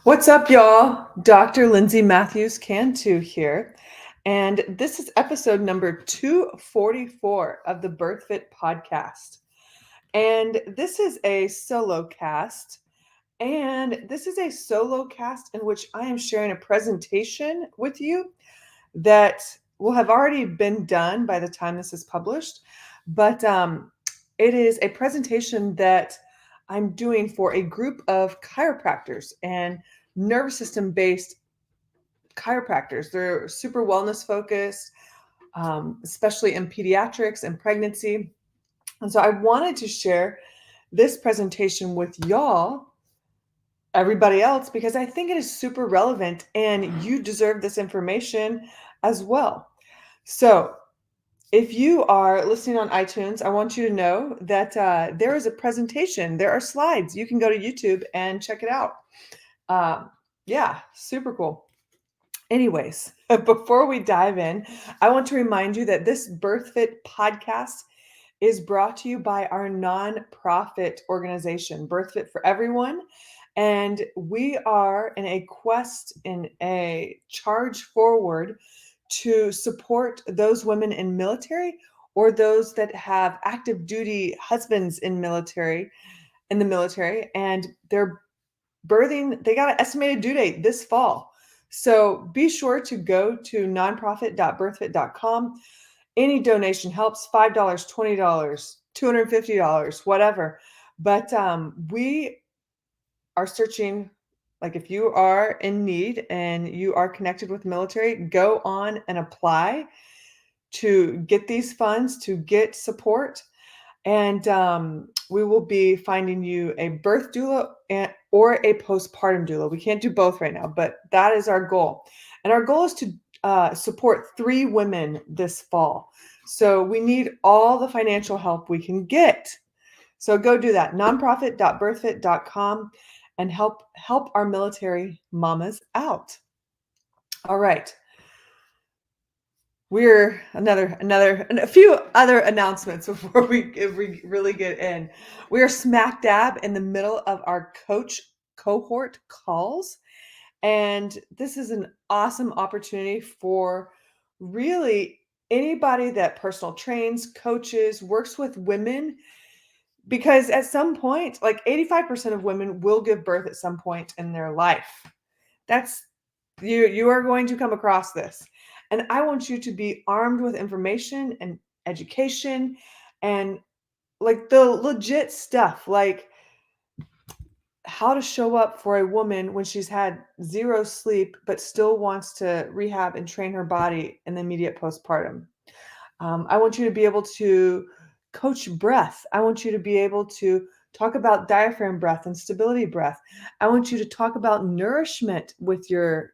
What's up, y'all? Dr. Lindsay Matthews Cantu here. And this is episode number 244 of the BirthFit podcast. And this is a solo cast. And this is a solo cast in which I am sharing a presentation with you that will have already been done by the time this is published. But it is a presentation that I'm doing for a group of chiropractors and nervous system based chiropractors. They're super wellness focused, especially in pediatrics and pregnancy. And so I wanted to share this presentation with y'all, everybody else, because I think it is super relevant and you deserve this information as well. So if you are listening on iTunes, I want you to know that there is a presentation. There are slides. You can go to YouTube and check it out. Yeah, super cool. Anyways, before we dive in, I want to remind you that this BirthFit podcast is brought to you by our nonprofit organization, BirthFit for Everyone. And we are in a quest, in a charge forward to support those women in military or those that have active duty husbands in the military, and they're birthing, they got an estimated due date this fall. So be sure to go to nonprofit.birthfit.com. Any donation helps, $5, $20, $250, whatever. But we are searching, like if you are in need and you are connected with military, go on and apply to get these funds, to get support. And we will be finding you a birth doula or a postpartum doula. We can't do both right now, but that is our goal. And our goal is to support 3 women this fall. So we need all the financial help we can get. So go do that, nonprofit.birthfit.com, and help our military mamas out. All right. We're a few other announcements before we really get in. We are smack dab in the middle of our coach cohort calls, and this is an awesome opportunity for really anybody that personal trains, coaches, works with women, because at some point, like 85% of women will give birth at some point in their life. That's you are going to come across this. And I want you to be armed with information and education and like the legit stuff, like how to show up for a woman when she's had 0 sleep but still wants to rehab and train her body in the immediate postpartum. I want you to be able to coach breath. I want you to be able to talk about diaphragm breath and stability breath. I want you to talk about nourishment with your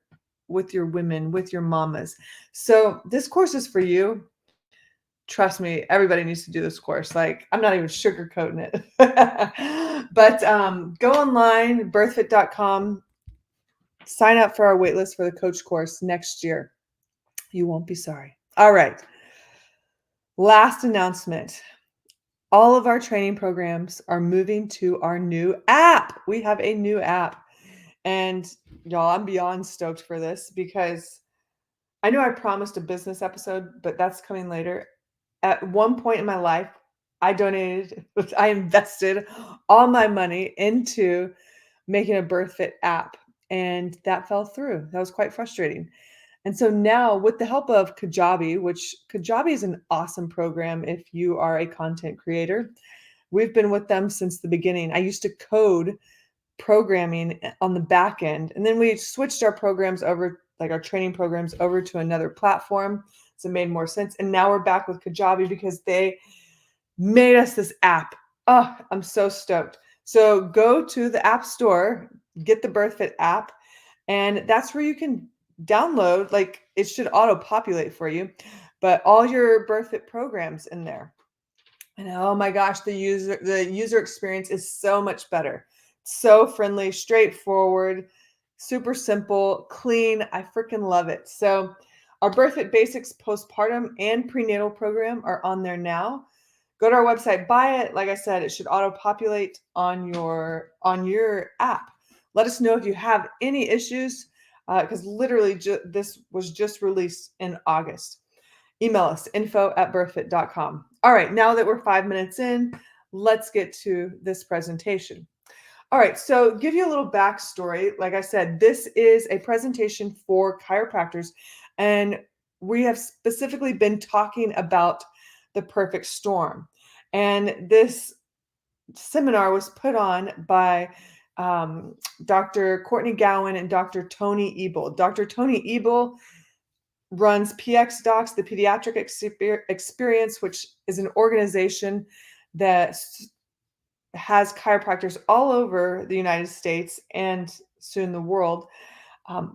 women, with your mamas. So this course is for you. Trust me, everybody needs to do this course. Like, I'm not even sugarcoating it. But go online, birthfit.com, sign up for our waitlist for the coach course next year. You won't be sorry. All right. Last announcement. All of our training programs are moving to our new app. We have a new app. And y'all, I'm beyond stoked for this because I know I promised a business episode, but that's coming later. At one point in my life, I invested all my money into making a BirthFit app, and that fell through. That was quite frustrating. And so now, with the help of Kajabi, which Kajabi is an awesome program if you are a content creator, we've been with them since the beginning. I used to code programming on the back end, and then we switched our programs over, like our training programs, over to another platform. So it made more sense. And now we're back with Kajabi because they made us this app. Oh, I'm so stoked. So go to the App Store, get the BirthFit app, and that's where you can download, like it should auto populate for you, but all your BirthFit programs in there. And oh my gosh, the user experience is so much better. So friendly, straightforward, super simple, clean. I freaking love it. So our BirthFit Basics postpartum and prenatal program are on there now. Go to our website, buy it. Like I said, it should auto populate on your app. Let us know if you have any issues, because literally this was just released in August. Email us info@birthfit.com. All right, now that we're 5 minutes in, let's get to this presentation. All right, so give you a little backstory. Like I said, this is a presentation for chiropractors, and we have specifically been talking about the perfect storm. And this seminar was put on by Dr. Courtney Gowan and Dr. Tony Ebel. Dr. Tony Ebel runs PX Docs, the Pediatric Experience, which is an organization that has chiropractors all over the United States and soon the world,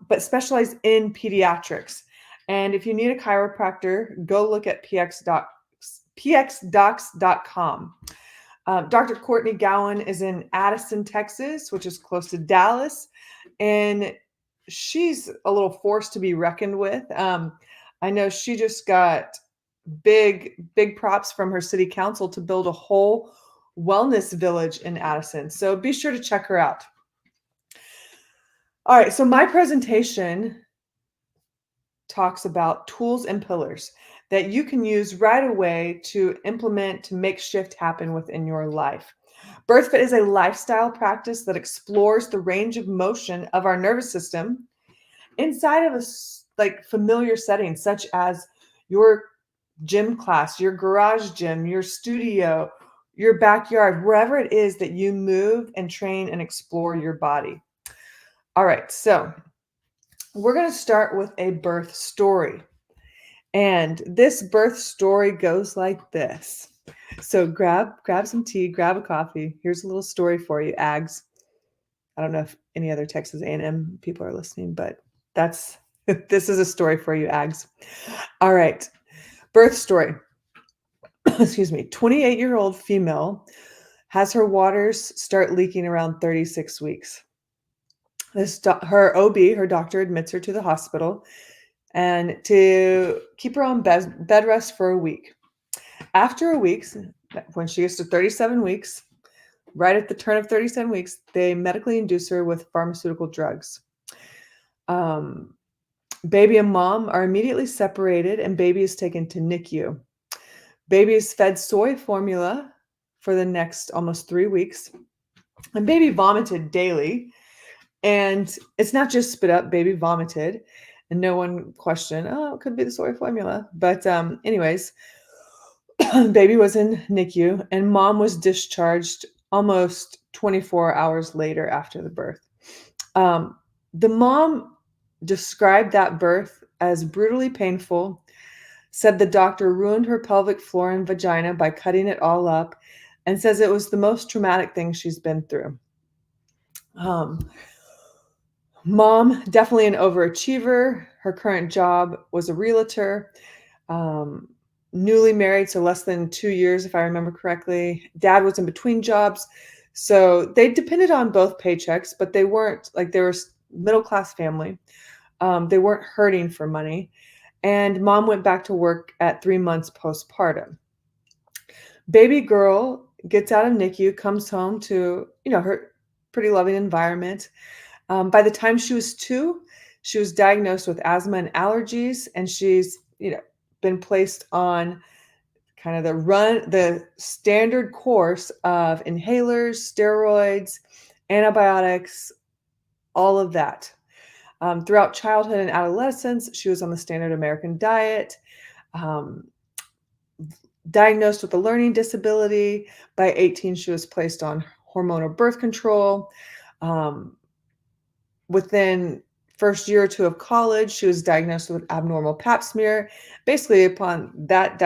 but specialize in pediatrics. And if you need a chiropractor, go look at pxdocs.com. Dr. Courtney Gowan is in Addison, Texas, which is close to Dallas, and she's a little force to be reckoned with. I know she just got big props from her city council to build a whole wellness village in Addison. So be sure to check her out. All right, so my presentation talks about tools and pillars that you can use right away to implement to make shift happen within your life. BirthFit is a lifestyle practice that explores the range of motion of our nervous system inside of a familiar settings, such as your gym class, your garage gym, your studio, your backyard, wherever it is that you move and train and explore your body. All right, so we're going to start with a birth story. And this birth story goes like this. So grab some tea, grab a coffee. Here's a little story for you, Ags. I don't know if any other Texas A&M people are listening, but this is a story for you, Ags. All right, birth story. Excuse me. 28-year-old female has her waters start leaking around 36 weeks. Her OB, her doctor, admits her to the hospital and to keep her on bed rest for a week. After a week, when she gets to 37 weeks, right at the turn of 37 weeks, they medically induce her with pharmaceutical drugs. Baby and mom are immediately separated, and baby is taken to NICU. Baby is fed soy formula for the next almost 3 weeks, and baby vomited daily. And it's not just spit up, baby vomited, and no one questioned, oh, it could be the soy formula. But anyways, baby was in NICU, and mom was discharged almost 24 hours later after the birth. The mom described that birth as brutally painful, said the doctor ruined her pelvic floor and vagina by cutting it all up, and says it was the most traumatic thing she's been through. Mom, definitely an overachiever. Her current job was a realtor. Newly married, so less than 2 years, if I remember correctly. Dad was in between jobs. So they depended on both paychecks, but they weren't they were middle-class family. They weren't hurting for money. And mom went back to work at 3 months postpartum. Baby girl gets out of NICU, comes home to, her pretty loving environment. By the time she was 2, she was diagnosed with asthma and allergies, and she's, been placed on kind of the standard course of inhalers, steroids, antibiotics, all of that. Throughout childhood and adolescence, she was on the standard American diet, diagnosed with a learning disability. By 18, she was placed on hormonal birth control. Within first year or 2 of college, she was diagnosed with abnormal pap smear. Basically, upon that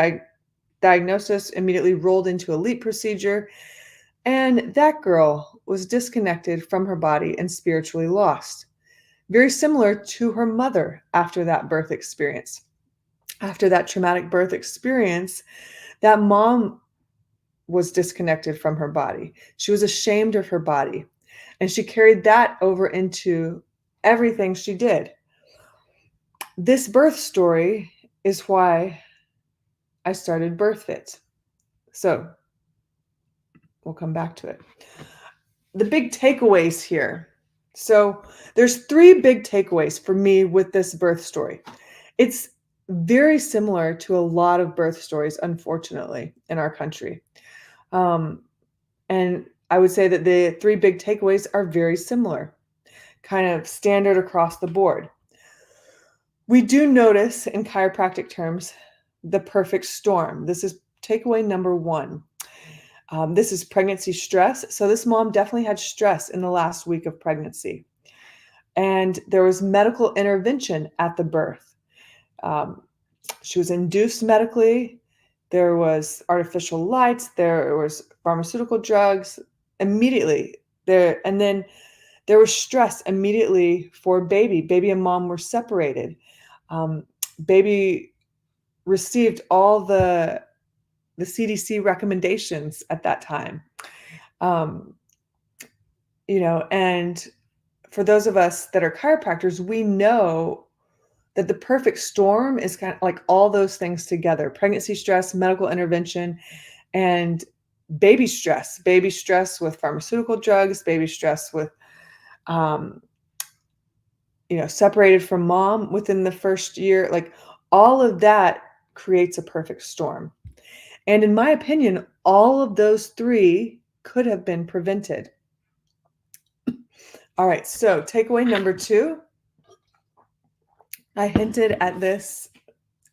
diagnosis, immediately rolled into a LEAP procedure. And that girl was disconnected from her body and spiritually lost. Very similar to her mother after that birth experience. After that traumatic birth experience, that mom was disconnected from her body. She was ashamed of her body. And she carried that over into everything she did. This birth story is why I started BirthFit. So we'll come back to it. The big takeaways here. So there's three big takeaways for me with this birth story. It's very similar to a lot of birth stories, unfortunately, in our country. Um, and I would say that the three big takeaways are very similar, kind of standard across the board. We do notice in chiropractic terms the perfect storm. This is takeaway number one. This is pregnancy stress. So this mom definitely had stress in the last week of pregnancy. And there was medical intervention at the birth. Um, she was induced medically. There was artificial lights. There was pharmaceutical drugs immediately there. And then there was stress immediately for baby. Baby and mom were separated. Um, Baby received all the CDC recommendations at that time. Um, and for those of us that are chiropractors, we know that the perfect storm is kind of like all those things together: pregnancy stress, medical intervention, and baby stress with pharmaceutical drugs, baby stress with, um, separated from mom within the first year. Like all of that creates a perfect storm. And in my opinion, all of those three could have been prevented. All right, so takeaway number two, I hinted at this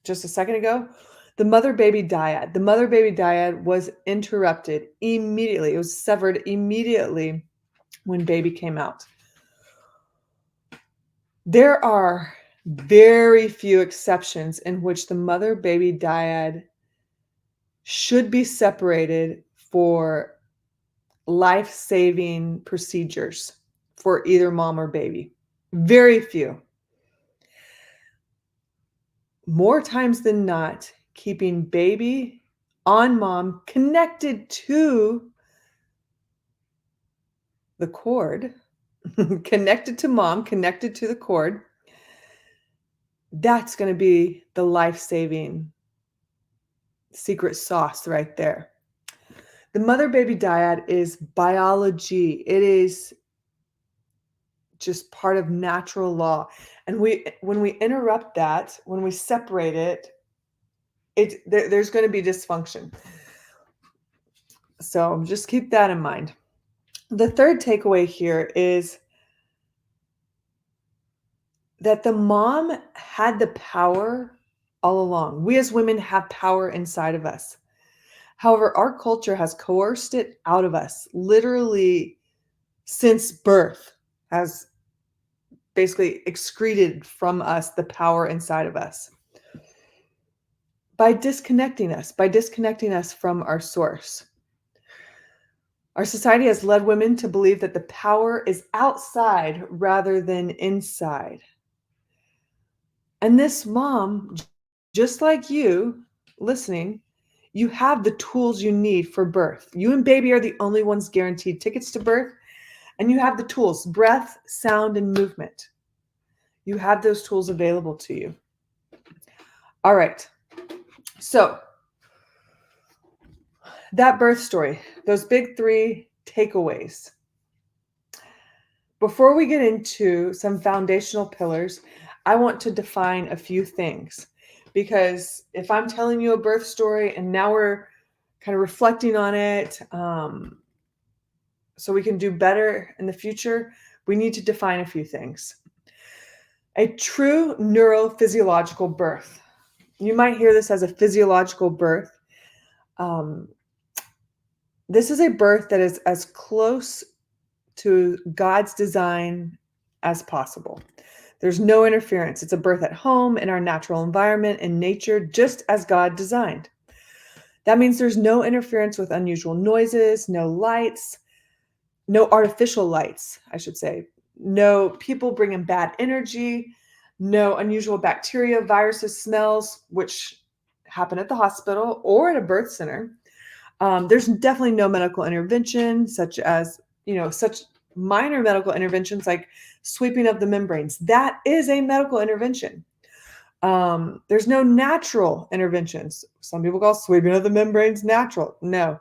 just a second ago. The mother-baby dyad. The mother-baby dyad was interrupted immediately. It was severed immediately when baby came out. There are very few exceptions in which the mother-baby dyad should be separated for life-saving procedures for either mom or baby. Very few. More times than not, keeping baby on mom connected to the cord, connected to mom, connected to the cord, that's going to be the life-saving secret sauce right there. The mother-baby dyad is biology. It is just part of natural law. And when we interrupt that, when we separate it, there's going to be dysfunction. So just keep that in mind. The third takeaway here is that the mom had the power all along. We as women have power inside of us. However, our culture has coerced it out of us, literally since birth, has basically excreted from us the power inside of us by disconnecting us from our source. Our society has led women to believe that the power is outside rather than inside. And this mom, just like you listening, you have the tools you need for birth. You and baby are the only ones guaranteed tickets to birth, and you have the tools: breath, sound, and movement. You have those tools available to you. All right. So that birth story, those big three takeaways. Before we get into some foundational pillars, I want to define a few things, because if I'm telling you a birth story and now we're kind of reflecting on it, so we can do better in the future, we need to define a few things. A true neurophysiological birth. You might hear this as a physiological birth. This is a birth that is as close to God's design as possible. There's no interference. It's a birth at home, in our natural environment, in nature, just as God designed. That means there's no interference with unusual noises, no lights, no artificial lights, I should say. No people bringing bad energy, no unusual bacteria, viruses, smells, which happen at the hospital or at a birth center. There's definitely no medical intervention, such minor medical interventions like sweeping of the membranes. That is a medical intervention. There's no natural interventions. Some people call sweeping of the membranes natural. No.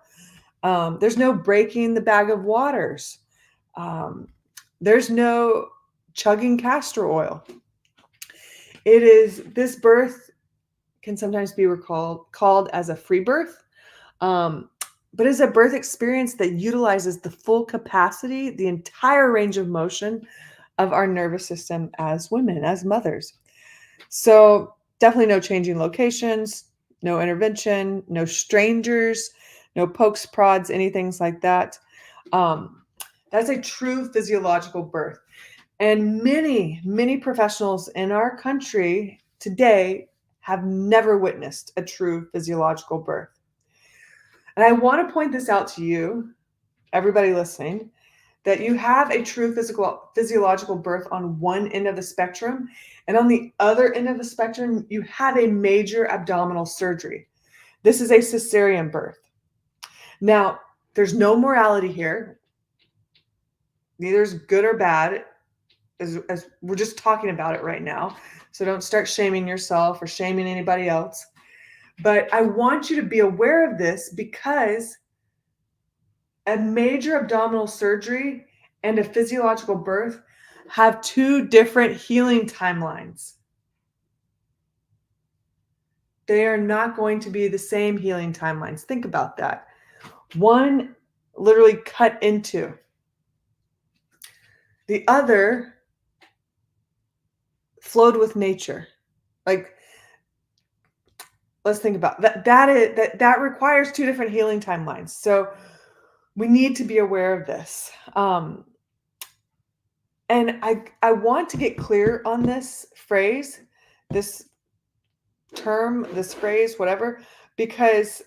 There's no breaking the bag of waters. There's no chugging castor oil. It is this birth can sometimes be called as a free birth, um, but it's a birth experience that utilizes the full capacity, the entire range of motion of our nervous system as women, as mothers. So definitely no changing locations, no intervention, no strangers, no pokes, prods, anything like that. Um, that's a true physiological birth. And many, many professionals in our country today have never witnessed a true physiological birth. And I want to point this out to you, everybody listening, that you have a true physiological birth on one end of the spectrum, and on the other end of the spectrum, you had a major abdominal surgery. This is a cesarean birth. Now, there's no morality here. Neither is good or bad, as we're just talking about it right now. So don't start shaming yourself or shaming anybody else. But I want you to be aware of this because a major abdominal surgery and a physiological birth have two different healing timelines. They are not going to be the same healing timelines. Think about that. One literally cut into, the other flowed with nature. Like, let's think about that. That requires two different healing timelines. So we need to be aware of this. And I want to get clear on this phrase, this term, this phrase, whatever, because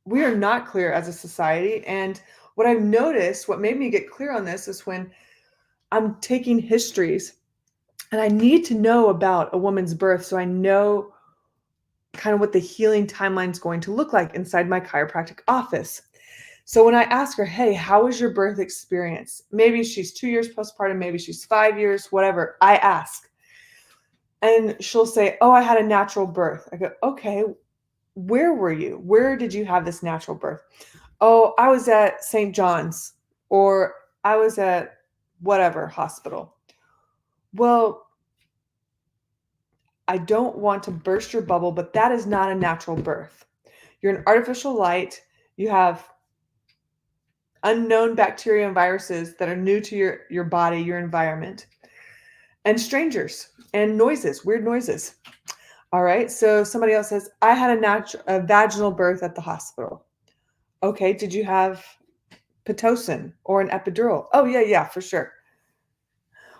we are not clear as a society. And what I've noticed, what made me get clear on this is when I'm taking histories and I need to know about a woman's birth so I know kind of what the healing timeline is going to look like inside my chiropractic office. So when I ask her, hey, how was your birth experience? Maybe she's 2 years postpartum, maybe she's 5 years, whatever. I ask. And she'll say, oh, I had a natural birth. I go, okay, where were you? Where did you have this natural birth? Oh, I was at St. John's, or I was at whatever hospital. Well, I don't want to burst your bubble, but that is not a natural birth. You're an artificial light. You have unknown bacteria and viruses that are new to your body, your environment, and strangers and noises, weird noises. All right. So somebody else says, I had a vaginal birth at the hospital. Okay. Did you have Pitocin or an epidural? Oh, yeah, for sure.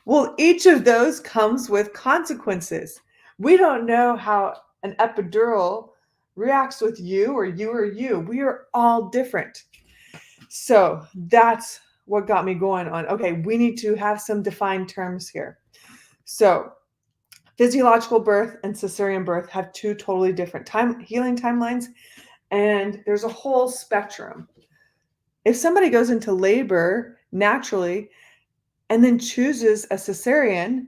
Well, each of those comes with consequences. We don't know how an epidural reacts with you or you or you. We are all different. So that's what got me going on. Okay, we need to have some defined terms here. So physiological birth and cesarean birth have two totally different healing timelines, and there's a whole spectrum. If somebody goes into labor naturally and then chooses a cesarean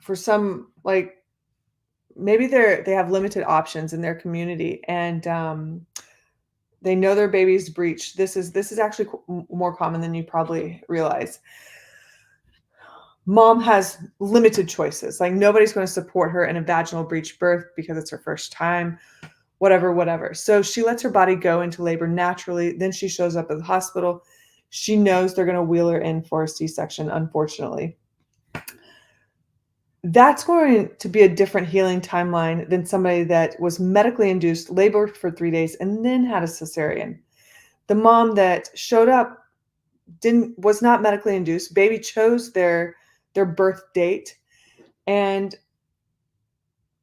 for some, like, maybe they have limited options in their community, and they know their baby's breech. This is actually more common than you probably realize. Mom has limited choices. Like, nobody's going to support her in a vaginal breech birth because it's her first time, whatever. So she lets her body go into labor naturally. Then she shows up at the hospital. She knows they're going to wheel her in for a C-section, unfortunately. That's going to be a different healing timeline than somebody that was medically induced, labored for 3 days, and then had a cesarean. The mom that showed up was not medically induced. Baby chose their birth date, and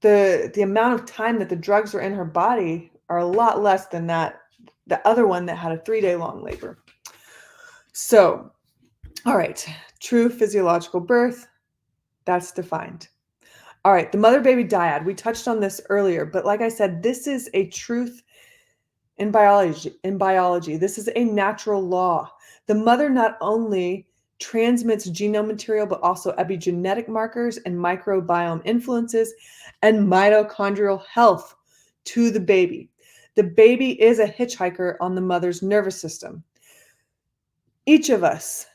the amount of time that the drugs are in her body are a lot less than that the other one that had a 3-day long labor. So, all right, true physiological birth, that's defined. All right, the mother-baby dyad. We touched on this earlier, but like I said, this is a truth in biology. This is a natural law. The mother not only transmits genome material, but also epigenetic markers and microbiome influences and mitochondrial health to the baby. The baby is a hitchhiker on the mother's nervous system. Each of us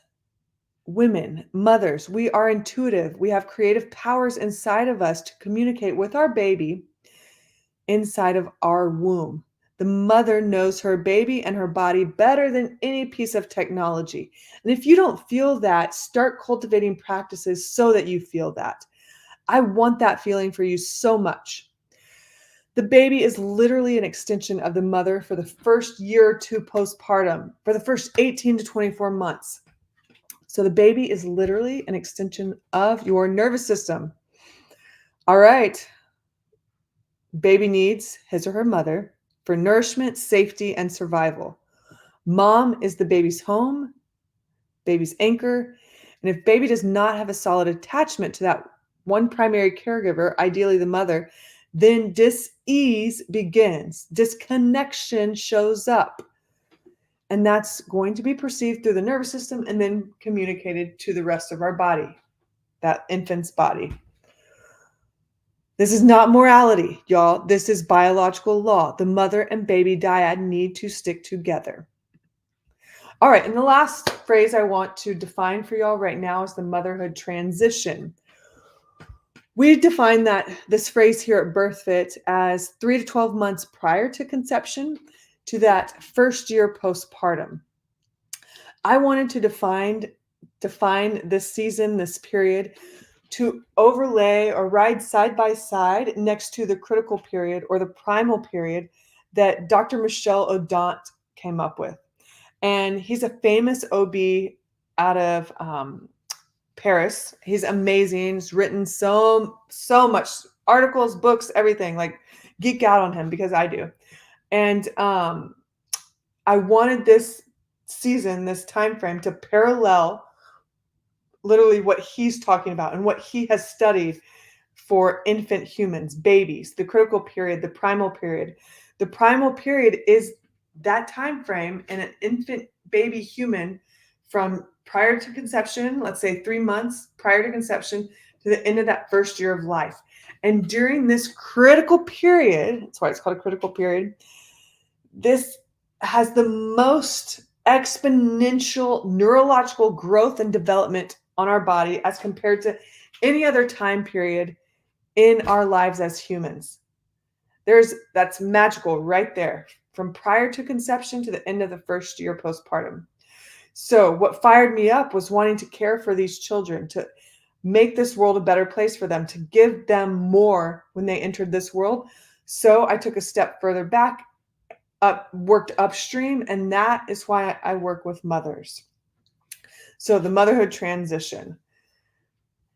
women, mothers, we are intuitive. We have creative powers inside of us to communicate with our baby inside of our womb. The mother knows her baby and her body better than any piece of technology. And if you don't feel that, start cultivating practices so that you feel that. I want that feeling for you so much. The baby is literally an extension of the mother for the first year or two postpartum, for the first 18 to 24 months. So the baby is literally an extension of your nervous system. All right. Baby needs his or her mother for nourishment, safety, and survival. Mom is the baby's home, baby's anchor. And if baby does not have a solid attachment to that one primary caregiver, ideally the mother, then dis-ease begins. Disconnection shows up. And that's going to be perceived through the nervous system and then communicated to the rest of our body, that infant's body. This is not morality, y'all. This is biological law. The mother and baby dyad need to stick together. All right, and the last phrase I want to define for y'all right now is the motherhood transition. We define this phrase here at BIRTHFIT as 3 to 12 months prior to conception to that first year postpartum. I wanted to define this season, this period, to overlay or ride side by side next to the critical period or the primal period that Dr. Michel Odent came up with. And he's a famous OB out of Paris. He's amazing. He's written so much articles, books, everything. Like, geek out on him because I do. And I wanted this season, this time frame, to parallel literally what he's talking about and what he has studied for infant humans, babies, the critical period, the primal period. The primal period is that time frame in an infant baby human from prior to conception, let's say 3 months prior to conception, to the end of that first year of life. And during this critical period, that's why it's called a critical period, this has the most exponential neurological growth and development on our body as compared to any other time period in our lives as humans. That's magical right there, from prior to conception to the end of the first year postpartum. So what fired me up was wanting to care for these children, to make this world a better place for them, to give them more when they entered this world. So I took a step further back, worked upstream, and that is why I work with mothers. So the motherhood transition,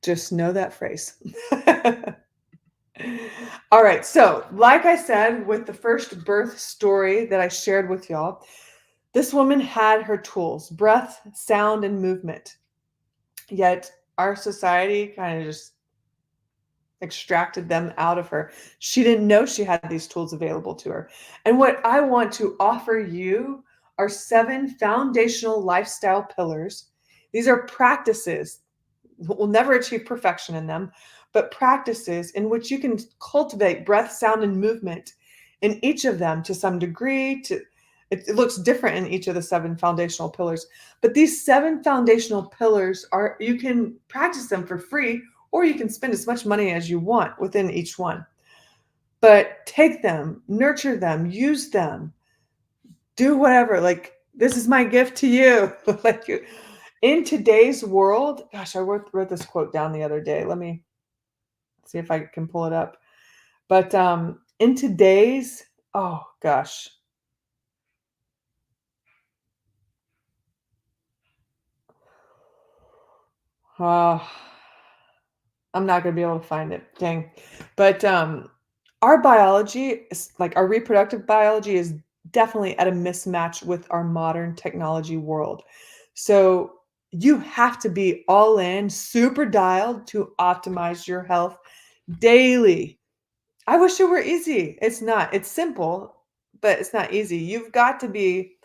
just know that phrase. All right. So like I said, with the first birth story that I shared with y'all, this woman had her tools: breath, sound, and movement. Yet our society kind of just extracted them out of her. She didn't know she had these tools available to her. And what I want to offer you are 7 foundational lifestyle pillars. These are practices. We'll never achieve perfection in them, but practices in which you can cultivate breath, sound, and movement in each of them to some degree. It looks different in each of the 7 foundational pillars, but these 7 foundational pillars you can practice them for free, or you can spend as much money as you want within each one. But take them, nurture them, use them, do whatever. Like, this is my gift to you. Like, in today's world, gosh, I wrote this quote down the other day. Let me see if I can pull it up. But in today's, oh gosh. I'm not going to be able to find it. Dang. But our biology, like our reproductive biology, is definitely at a mismatch with our modern technology world. So you have to be all in, super dialed to optimize your health daily. I wish it were easy. It's not. It's simple, but it's not easy. You've got to be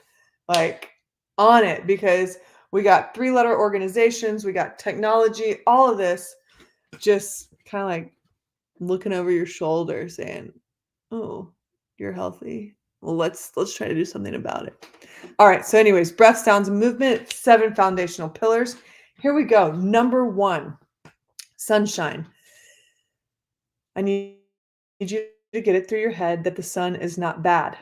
like on it, because we got 3-letter organizations, we got technology, all of this just kind of like looking over your shoulder saying, "Oh, you're healthy. Well, let's try to do something about it." All right. So anyways, breath, sounds, and movement, 7 foundational pillars. Here we go. Number one, sunshine. I need you to get it through your head that the sun is not bad.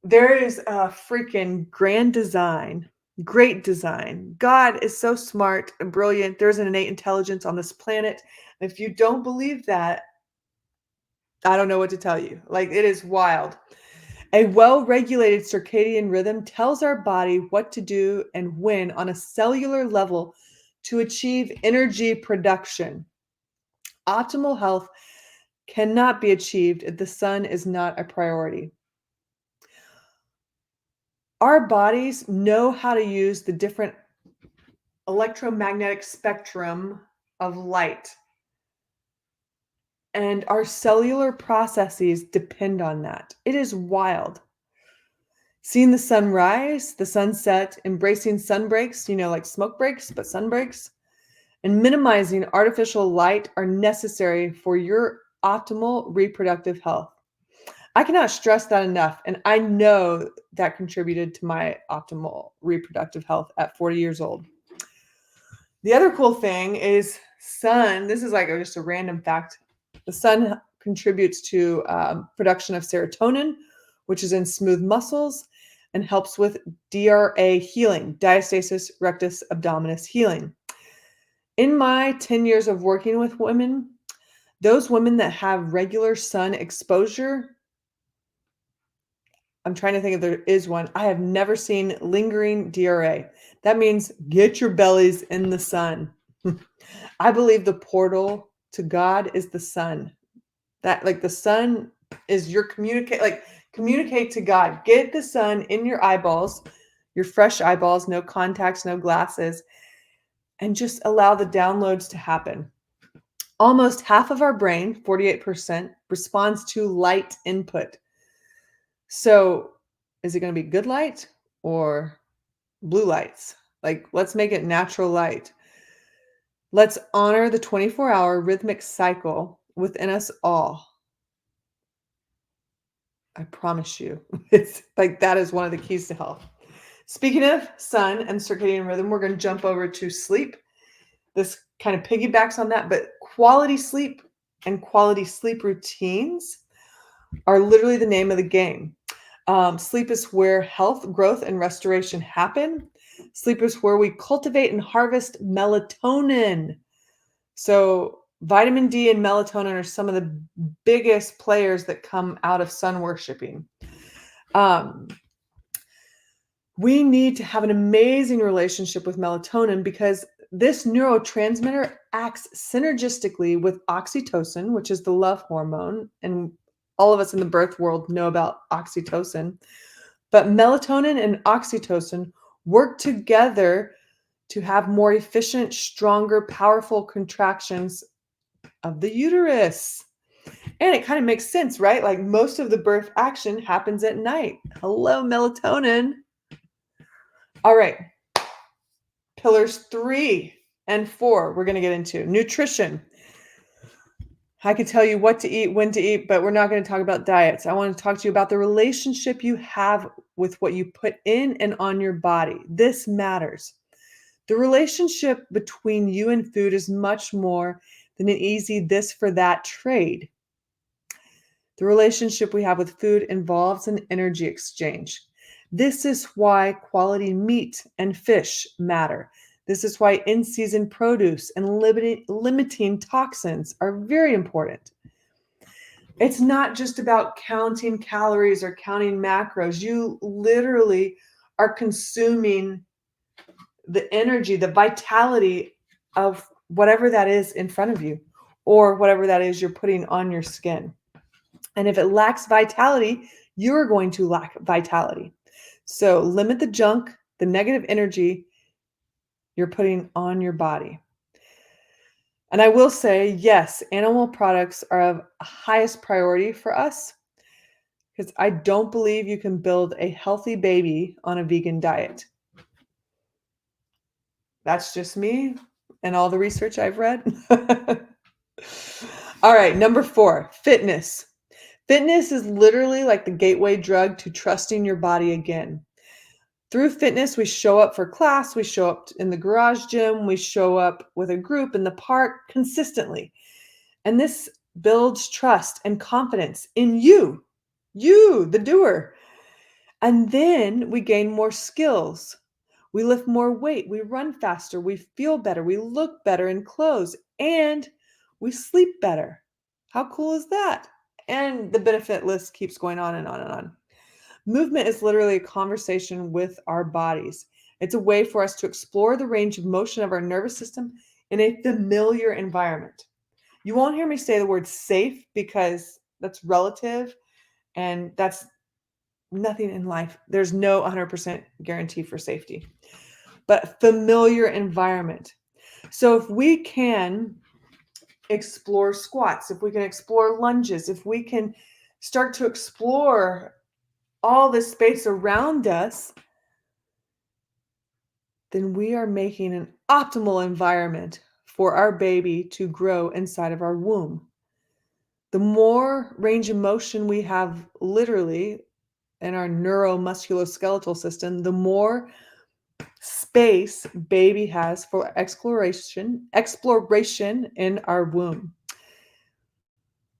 There is a freaking grand design, great design. God is so smart and brilliant. There's an innate intelligence on this planet. If you don't believe that, I don't know what to tell you. Like, it is wild. A well regulated circadian rhythm tells our body what to do and when on a cellular level to achieve energy production. Optimal health cannot be achieved if the sun is not a priority. Our bodies know how to use the different electromagnetic spectrum of light, and our cellular processes depend on that. It is wild. Seeing the sun rise, the sunset, embracing sun breaks, like smoke breaks, but sun breaks, and minimizing artificial light are necessary for your optimal reproductive health. I cannot stress that enough. And I know that contributed to my optimal reproductive health at 40 years old. The other cool thing is sun. This is like just a random fact. The sun contributes to production of serotonin, which is in smooth muscles and helps with DRA healing, diastasis rectus abdominis healing. In my 10 years of working with women, those women that have regular sun exposure, I'm trying to think if there is one. I have never seen lingering DRA. That means get your bellies in the sun. I believe the portal to God is the sun. That like the sun is your communicate to God. Get the sun in your eyeballs, your fresh eyeballs, no contacts, no glasses, and just allow the downloads to happen. Almost half of our brain, 48%, responds to light input. So is it going to be good light or blue lights? Like, let's make it natural light. Let's honor the 24-hour rhythmic cycle within us all. I promise you, it's like that is one of the keys to health. Speaking of sun and circadian rhythm, we're going to jump over to sleep. This kind of piggybacks on that, but quality sleep and quality sleep routines are literally the name of the game. Sleep is where health, growth, and restoration happen. Sleep is where we cultivate and harvest melatonin. So vitamin D and melatonin are some of the biggest players that come out of sun worshiping. We need to have an amazing relationship with melatonin because this neurotransmitter acts synergistically with oxytocin, which is the love hormone. And all of us in the birth world know about oxytocin. But melatonin and oxytocin work together to have more efficient, stronger, powerful contractions of the uterus. And it kind of makes sense, right? Like most of the birth action happens at night. Hello, melatonin. All right. Pillars 3 and 4, we're going to get into nutrition. I could tell you what to eat, when to eat, but we're not going to talk about diets. I want to talk to you about the relationship you have with what you put in and on your body. This matters. The relationship between you and food is much more than an easy this for that trade. The relationship we have with food involves an energy exchange. This is why quality meat and fish matter. This is why in-season produce and limiting toxins are very important. It's not just about counting calories or counting macros. You literally are consuming the energy, the vitality of whatever that is in front of you or whatever that is you're putting on your skin. And if it lacks vitality, you're going to lack vitality. So limit the junk, the negative energy you're putting on your body. And I will say, yes, animal products are of highest priority for us because I don't believe you can build a healthy baby on a vegan diet. That's just me and all the research I've read. All right, number 4, fitness. Fitness is literally like the gateway drug to trusting your body again. Through fitness, we show up for class, we show up in the garage gym, we show up with a group in the park consistently. And this builds trust and confidence in you, the doer. And then we gain more skills. We lift more weight, we run faster, we feel better, we look better in clothes, and we sleep better. How cool is that? And the benefit list keeps going on and on and on. Movement is literally a conversation with our bodies. It's a way for us to explore the range of motion of our nervous system in a familiar environment. You won't hear me say the word safe because that's relative and that's nothing in life. There's no 100% guarantee for safety, but familiar environment. So if we can explore squats, if we can explore lunges, if we can start to explore all this space around us, then we are making an optimal environment for our baby to grow inside of our womb. The more range of motion we have literally in our neuromusculoskeletal system, the more space baby has for exploration in our womb.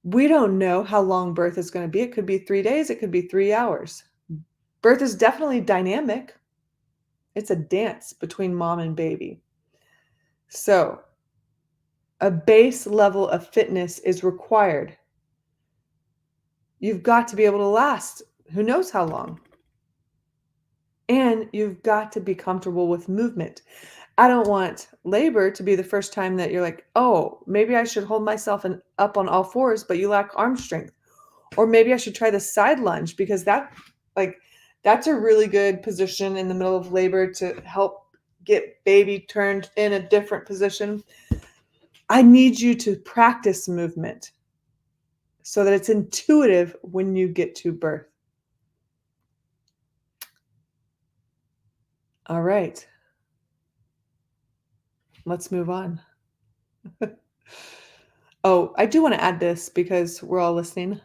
We don't know how long birth is going to be. It could be 3 days, it could be 3 hours. Birth is definitely dynamic. It's a dance between mom and baby. So, a base level of fitness is required. You've got to be able to last who knows how long. And you've got to be comfortable with movement. I don't want labor to be the first time that you're like, oh, maybe I should hold myself up on all fours, but you lack arm strength. Or maybe I should try the side lunge because that's a really good position in the middle of labor to help get baby turned in a different position. I need you to practice movement so that it's intuitive when you get to birth. All right. Let's move on. Oh, I do want to add this because we're all listening.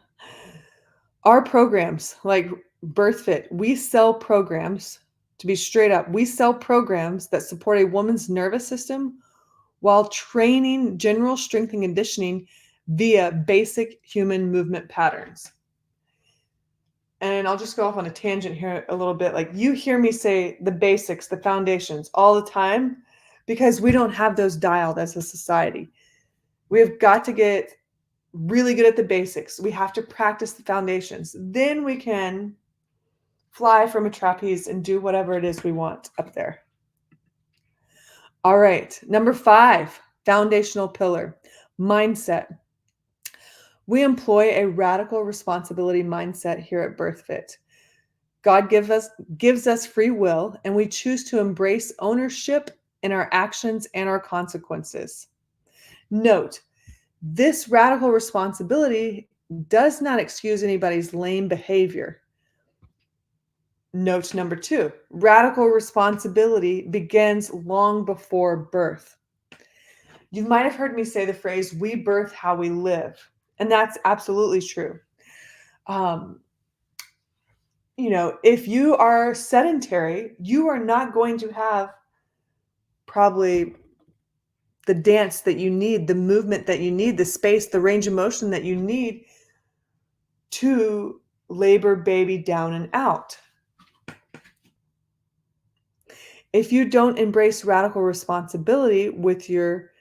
Our programs, like BirthFit, we sell programs, to be straight up, we sell programs that support a woman's nervous system while training general strength and conditioning via basic human movement patterns. And I'll just go off on a tangent here a little bit. Like you hear me say the basics, the foundations all the time because we don't have those dialed as a society. We have got to get really good at the basics. We have to practice the foundations. Then we can fly from a trapeze and do whatever it is we want up there. All right. Number 5, foundational pillar, mindset. We employ a radical responsibility mindset here at BirthFit. God gives us free will, and we choose to embrace ownership in our actions and our consequences. Note, this radical responsibility does not excuse anybody's lame behavior. Note number 2, radical responsibility begins long before birth. You might have heard me say the phrase, we birth how we live. And that's absolutely true. If you are sedentary, you are not going to have probably the dance that you need, the movement that you need, the space, the range of motion that you need to labor baby down and out. If you don't embrace radical responsibility with your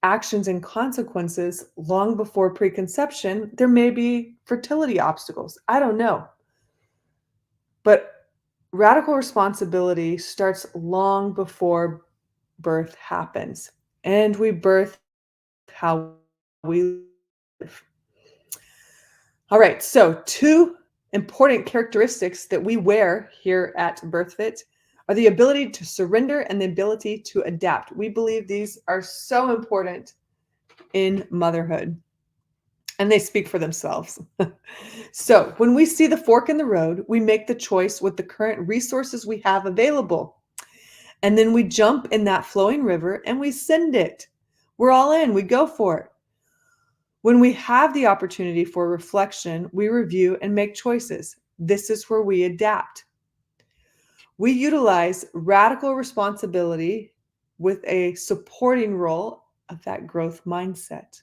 actions and consequences long before preconception, there may be fertility obstacles. I don't know. But radical responsibility starts long before birth happens, and we birth how we live. All right, so 2 important characteristics that we wear here at BirthFit are the ability to surrender and the ability to adapt. We believe these are so important in motherhood, and they speak for themselves. So when we see the fork in the road, we make the choice with the current resources we have available. And then we jump in that flowing river and we send it. We're all in, we go for it. When we have the opportunity for reflection, we review and make choices. This is where we adapt. We utilize radical responsibility with a supporting role of that growth mindset.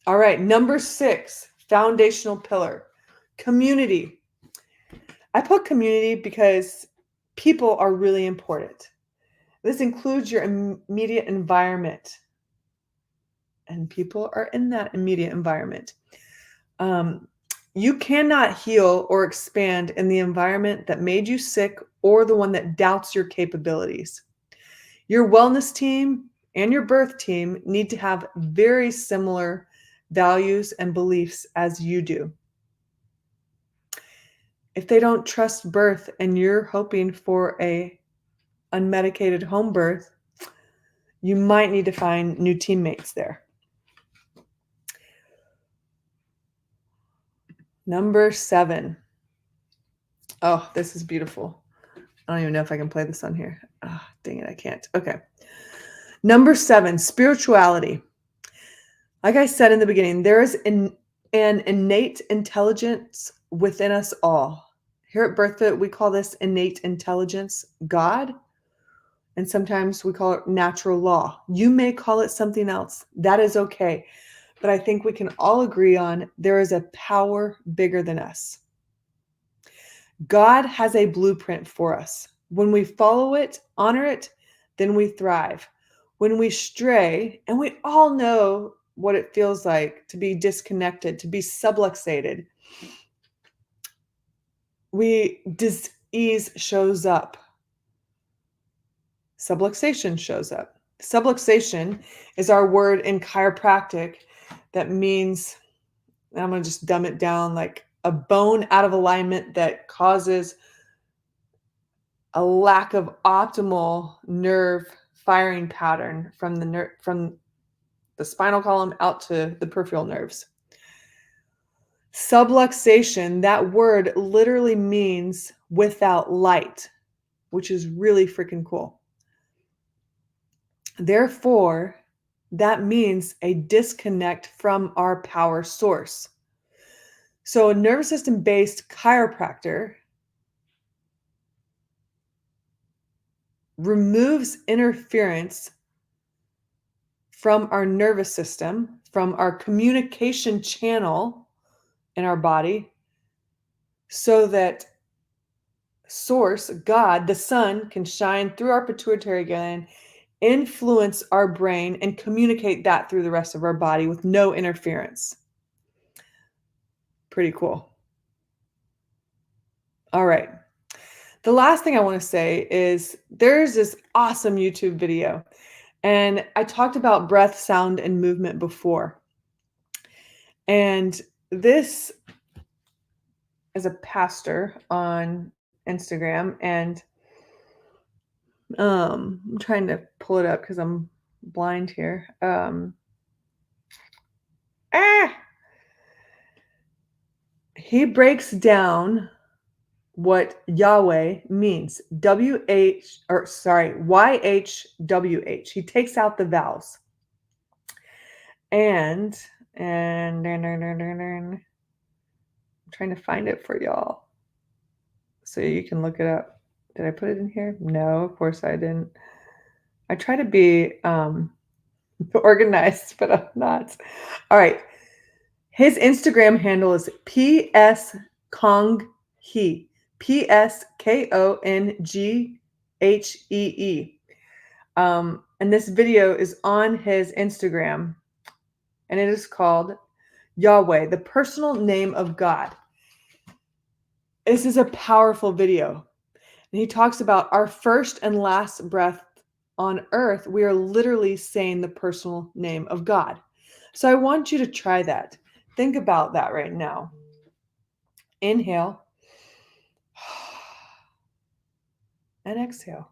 All right, number 6, foundational pillar, community. I put community because people are really important. This includes your immediate environment, and people are in that immediate environment. Um, you cannot heal or expand in the environment that made you sick or the one that doubts your capabilities. Your wellness team and your birth team need to have very similar values and beliefs as you do. If they don't trust birth and you're hoping for a unmedicated home birth, you might need to find new teammates there. Number 7. Oh, this is beautiful. I don't even know if I can play this on here. Oh, dang it, I can't. Okay. Number 7, spirituality. Like I said in the beginning, there is an innate intelligence within us all. Here at BirthFit, we call this innate intelligence God, and sometimes we call it natural law. You may call it something else. That is okay. But I think we can all agree on there is a power bigger than us. God has a blueprint for us. When we follow it, honor it, then we thrive. When we stray, and we all know what it feels like to be disconnected, to be subluxated, disease shows up. Subluxation shows up. Subluxation is our word in chiropractic that means, I'm going to just dumb it down, like a bone out of alignment that causes a lack of optimal nerve firing pattern from the spinal column out to the peripheral nerves. Subluxation, that word literally means without light, which is really freaking cool. Therefore, that means a disconnect from our power source. So a nervous system based chiropractor removes interference from our nervous system, from our communication channel in our body, so that source, God, the sun, can shine through our pituitary gland, influence our brain, and communicate that through the rest of our body with no interference. Pretty cool. All right. The last thing I want to say is there's this awesome YouTube video, and I talked about breath, sound, and movement before. And this is a pastor on Instagram, and I'm trying to pull it up because I'm blind here. He breaks down what Yahweh means. YHWH. He takes out the vowels. And I'm trying to find it for y'all so you can look it up. Did I put it in here? No, of course I didn't. I try to be organized, but I'm not. All right. His Instagram handle is PS Kong He. PSKONGHEE. And this video is on his Instagram, and it is called Yahweh, the personal name of God. This is a powerful video. And he talks about our first and last breath on earth. We are literally saying the personal name of God. So I want you to try that. Think about that right now. Inhale and exhale.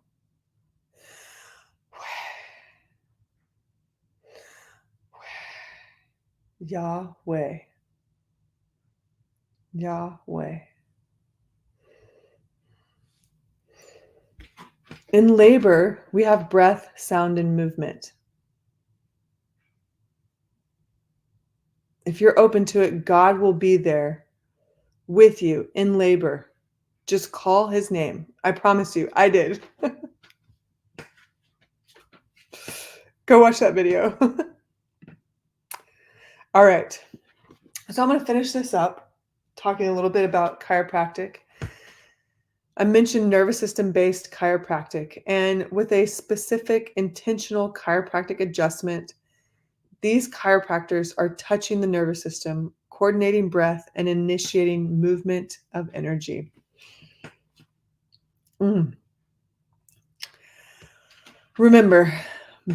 Yahweh. Yahweh. In labor, we have breath, sound, and movement. If you're open to it, God will be there with you in labor. Just call his name. I promise you, I did. Go watch that video. All right. So I'm going to finish this up talking a little bit about chiropractic. I mentioned nervous system based chiropractic, and with a specific intentional chiropractic adjustment, these chiropractors are touching the nervous system, coordinating breath, and initiating movement of energy. Remember,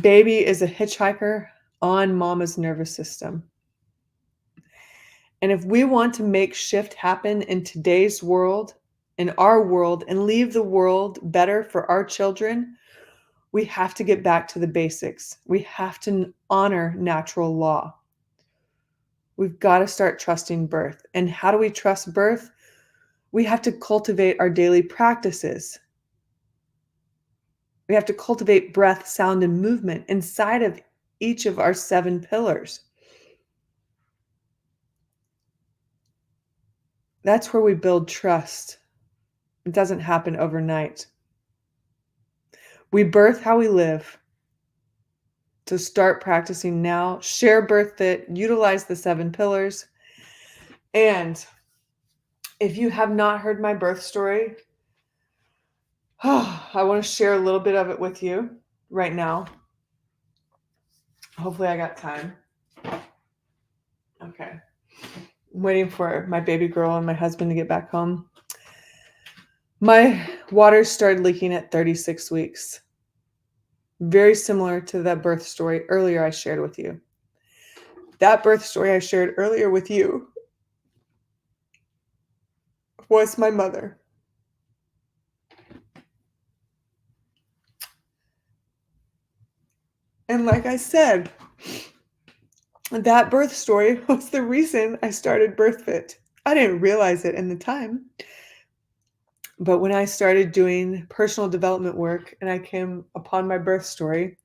baby is a hitchhiker on mama's nervous system. And if we want to make shift happen in today's world, in our world, and leave the world better for our children, we have to get back to the basics. We have to honor natural law. We've got to start trusting birth. And how do we trust birth? We have to cultivate our daily practices. We have to cultivate breath, sound, and movement inside of each of our 7 pillars. That's where we build trust. It doesn't happen overnight. We birth how we live. So start practicing now. Share BirthFit. Utilize the 7 pillars. And if you have not heard my birth story, I want to share a little bit of it with you right now. Hopefully I got time. Okay. I'm waiting for my baby girl and my husband to get back home. My water started leaking at 36 weeks. Very similar to that birth story earlier I shared with you. That birth story I shared earlier with you was my mother. And like I said, that birth story was the reason I started BirthFit. I didn't realize it in the time. But when I started doing personal development work and I came upon my birth story,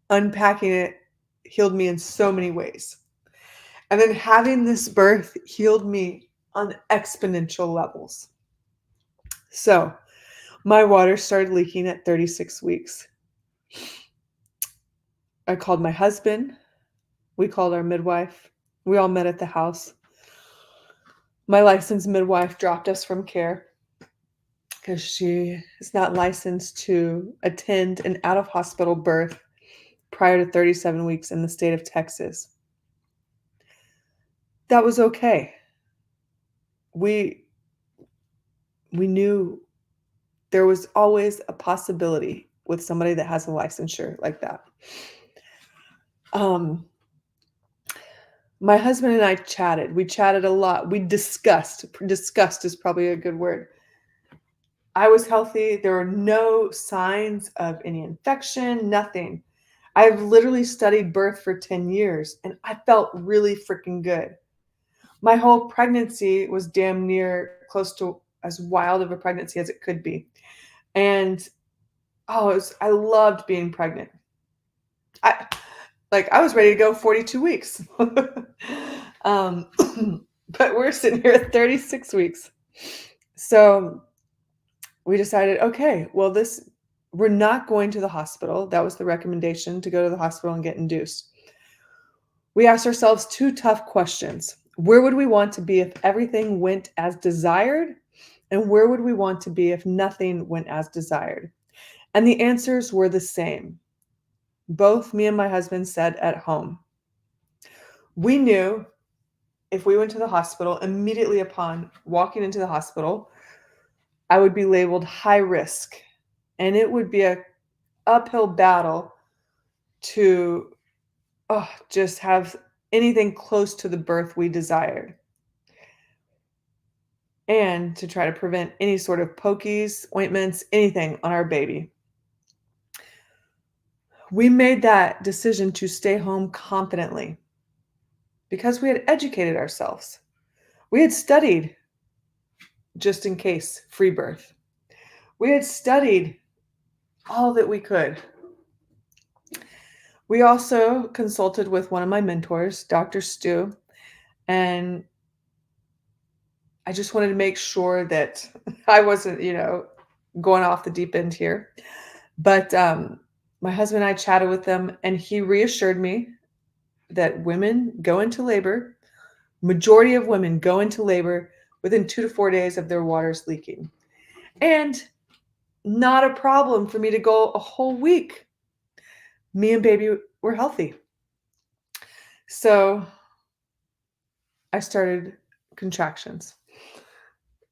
unpacking it healed me in so many ways. And then having this birth healed me on exponential levels. So my water started leaking at 36 weeks. I called my husband. We called our midwife. We all met at the house. My licensed midwife dropped us from care because she is not licensed to attend an out-of-hospital birth prior to 37 weeks in the state of Texas. That was okay. We knew there was always a possibility with somebody that has a licensure like that. My husband and I chatted. We chatted a lot. We discussed. Discussed is probably a good word. I was healthy. There were no signs of any infection, nothing. I've literally studied birth for 10 years and I felt really freaking good. My whole pregnancy was damn near close to as wild of a pregnancy as it could be. And I loved being pregnant. I was ready to go 42 weeks. But we're sitting here at 36 weeks. So we decided, okay, well, we're not going to the hospital. That was the recommendation, to go to the hospital and get induced. We asked ourselves 2 tough questions. Where would we want to be if everything went as desired? And where would we want to be if nothing went as desired? And the answers were the same. Both me and my husband said at home. We knew if we went to the hospital, immediately upon walking into the hospital, I would be labeled high risk. And it would be an uphill battle to just have anything close to the birth we desired. And to try to prevent any sort of pokies, ointments, anything on our baby. We made that decision to stay home confidently because we had educated ourselves. We had studied just in case free birth. We had studied all that we could. We also consulted with one of my mentors, Dr. Stu, and I just wanted to make sure that I wasn't, going off the deep end here. But my husband and I chatted with them, and he reassured me that women go into labor. Majority of women go into labor within 2 to 4 days of their waters leaking, and not a problem for me to go a whole week. Me and baby were healthy. So I started contractions.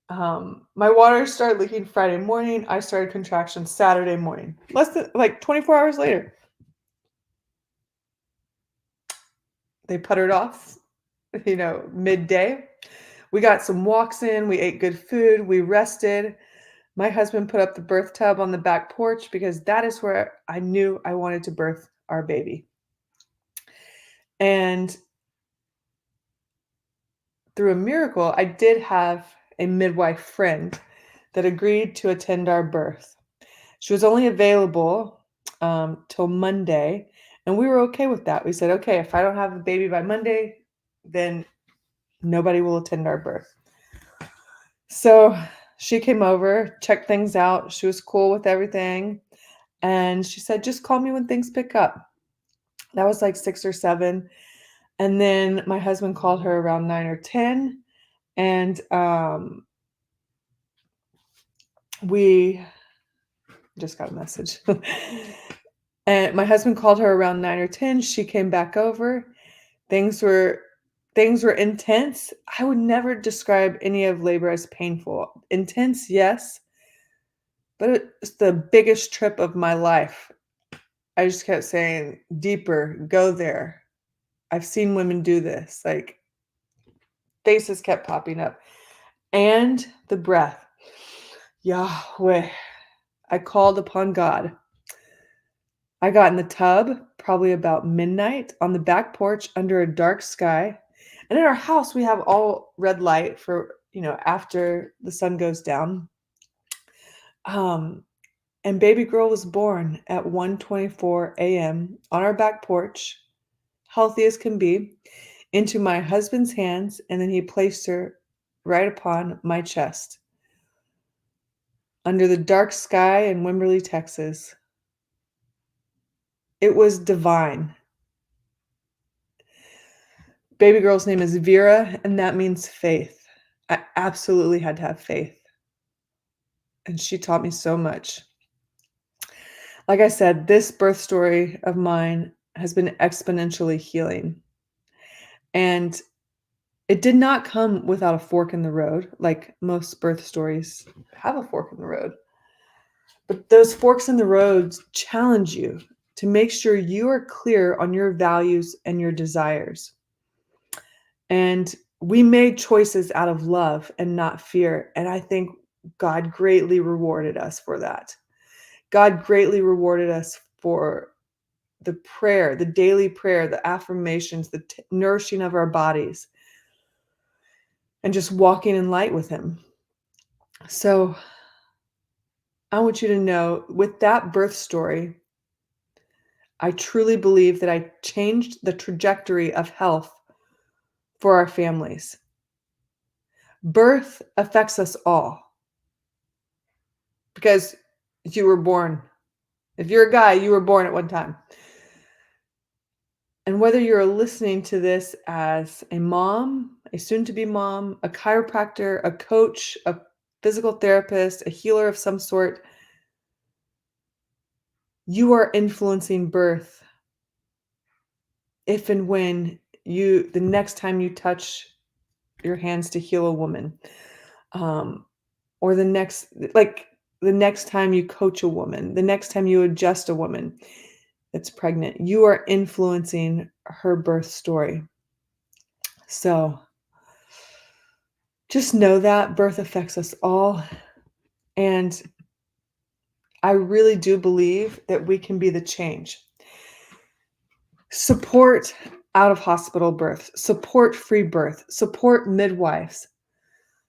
My water started leaking Friday morning. I started contractions Saturday morning. Less than like 24 hours later, they puttered off, midday. We got some walks in. We ate good food. We rested. My husband put up the birth tub on the back porch because that is where I knew I wanted to birth our baby. And through a miracle, I did have a midwife friend that agreed to attend our birth. She was only available till Monday, and we were okay with that. We said, okay, if I don't have a baby by Monday, then nobody will attend our birth. So she came over, checked things out. She was cool with everything. And she said, just call me when things pick up. That was like 6 or 7. And then my husband called her around 9 or 10. And we just got a message. And my husband called her around 9 or 10. She came back over. Things were intense. I would never describe any of labor as painful. Intense, yes, but it's the biggest trip of my life. I just kept saying, deeper, go there. I've seen women do this. Like, faces kept popping up. And the breath. Yahweh. I called upon God. I got in the tub probably about midnight on the back porch under a dark sky. And in our house, we have all red light for, after the sun goes down. And baby girl was born at 1:24 a.m. on our back porch, healthy as can be, into my husband's hands, and then he placed her right upon my chest under the dark sky in Wimberley, Texas. It was divine. Baby girl's name is Vera, and that means faith. I absolutely had to have faith. And she taught me so much. Like I said, this birth story of mine has been exponentially healing. And it did not come without a fork in the road, like most birth stories have a fork in the road. But those forks in the road challenge you to make sure you are clear on your values and your desires. And we made choices out of love and not fear. And I think God greatly rewarded us for that. God greatly rewarded us for the prayer, the daily prayer, the affirmations, the nourishing of our bodies, and just walking in light with Him. So I want you to know, with that birth story, I truly believe that I changed the trajectory of health for our families. Birth affects us all because you were born. If you're a guy, you were born at one time. And whether you're listening to this as a mom, a soon-to-be mom, a chiropractor, a coach, a physical therapist, a healer of some sort, you are influencing birth if and when the next time you touch your hands to heal a woman, or the next time you coach a woman, the next time you adjust a woman that's pregnant, you are influencing her birth story. So just know that birth affects us all. And I really do believe that we can be the change. Support out of hospital birth, support free birth, support midwives,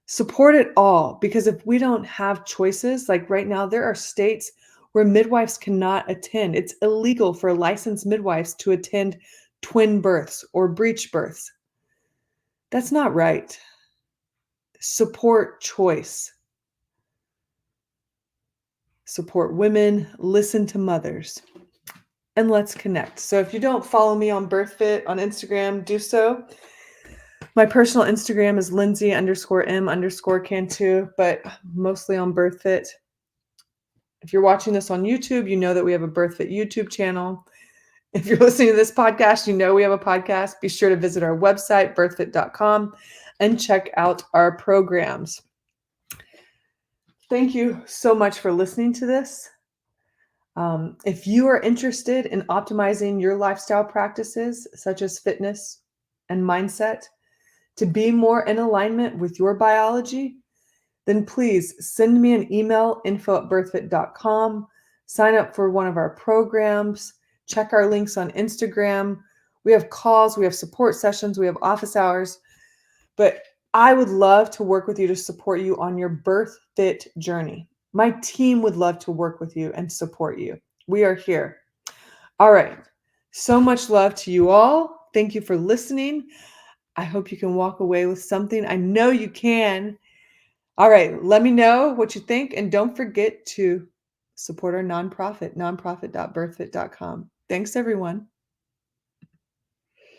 support it all. Because if we don't have choices, like right now, there are states where midwives cannot attend. It's illegal for licensed midwives to attend twin births or breech births. That's not right. Support choice. Support women, listen to mothers, and let's connect. So if you don't follow me on BirthFit on Instagram, do so. My personal Instagram is Lindsay_M_Cantu, but mostly on BirthFit. If you're watching this on YouTube, you know that we have a BirthFit YouTube channel. If you're listening to this podcast, you know we have a podcast. Be sure to visit our website, birthfit.com, and check out our programs. Thank you so much for listening to this. If you are interested in optimizing your lifestyle practices, such as fitness and mindset, to be more in alignment with your biology, then please send me an email, info@birthfit.com, sign up for one of our programs, check our links on Instagram. We have calls, we have support sessions, we have office hours, but I would love to work with you to support you on your BirthFit journey. My team would love to work with you and support you. We are here. All right. So much love to you all. Thank you for listening. I hope you can walk away with something. I know you can. All right. Let me know what you think. And don't forget to support our nonprofit, nonprofit.birthfit.com. Thanks, everyone.